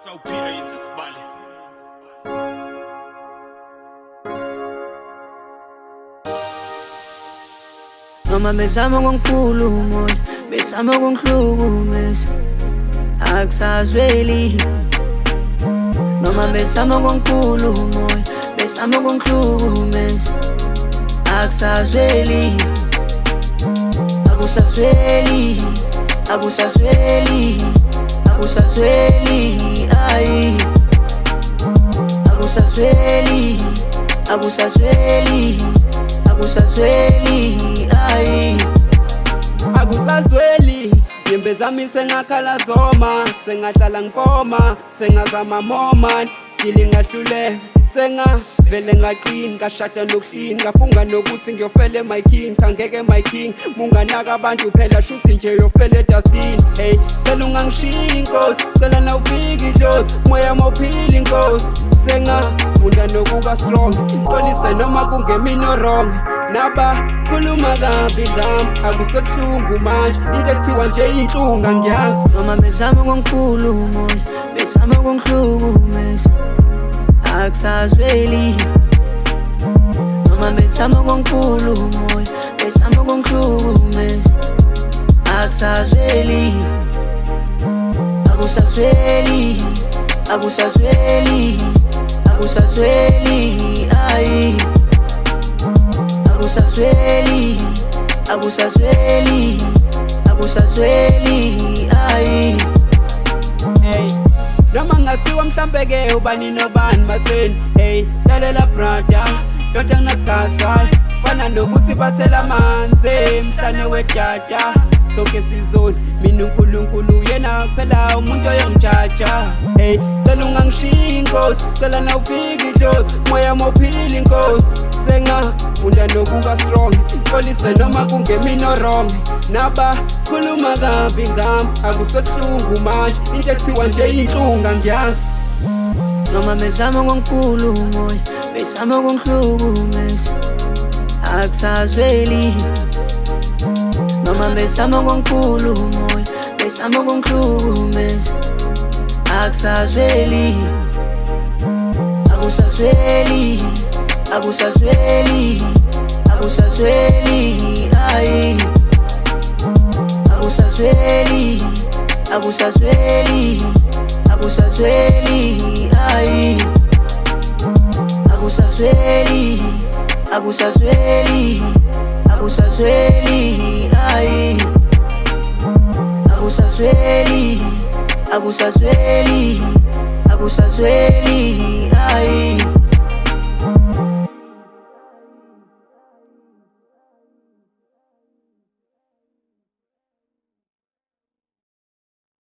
Saupira yenzisibale. Noma bezama kongikhuluma, bezama kongihlukumeza, akusazweli. Noma bezama kongikhuluma, bezama kongihlukumeza, akusazweli. Akusazweli, akusazweli, akusazweli, ay. Akusazweli, akusazweli, akusazweli, ay. Akusazweli, nyembe zami sengakhala zoma, sengahlala ngikoma, sengazama moma, still ngahluleka, sengavele ngaqini, ngashada nokuhlini, ngafunga nokuthi ngiyofela my king, ngeke my king, munganaka abantu phela shuthi nje uyofela dustini. Hey, cela ungangishiyi inkosi, cela nawufika idlozi, moya mawuphila inkosi, sengafunda nokuba strong, xolise noma kungemina wrong. Naba khuluma kabi ngami, akusebuhlungu manje, into ekuthiwa nje inhlungu angiyazi. Noma bezama kongikhuluma, bezama kongihlukumeza, akusazweli. Noma bezama kongikhuluma, bezama kongihlukumeza, akusazweli. Akusazweli, akusazweli, akusazweli, ay. Akusazweli, akusazweli, akusazweli, ay. Hey, noma ngathiwa mhlambe-ke ubani nobani batheni, hey, lalela brother, yonke nginasikhathi, fana nokuthi bathela amanzi emhlane wedada, sonke sizoni, mina uNkulunkulu yena kuphela umuntu oyongijaja. Hey, cela ungangishiyi inkosi, cela nawufika idlozi, moya mawuphila inkosi, sengafunda nokuba strong, xolise noma kungemina wrong. Naba khuluma kabi ngami, akusebuhlungu manje, into ekuthiwa nje inhlungu angiyazi. Noma bezama kongikhuluma, bezama kongihlukumeza, akusazweli. Noma bezama kongikhuluma, bezama kongihlukumeza, akusazweli. Akusazweli, akusazweli, akusazweli, ay. Akusazweli, akusazweli, akusazweli, ay. Akusazweli, akusazweli, akusazweli, ay. Akusazweli, akusazweli, akusazweli,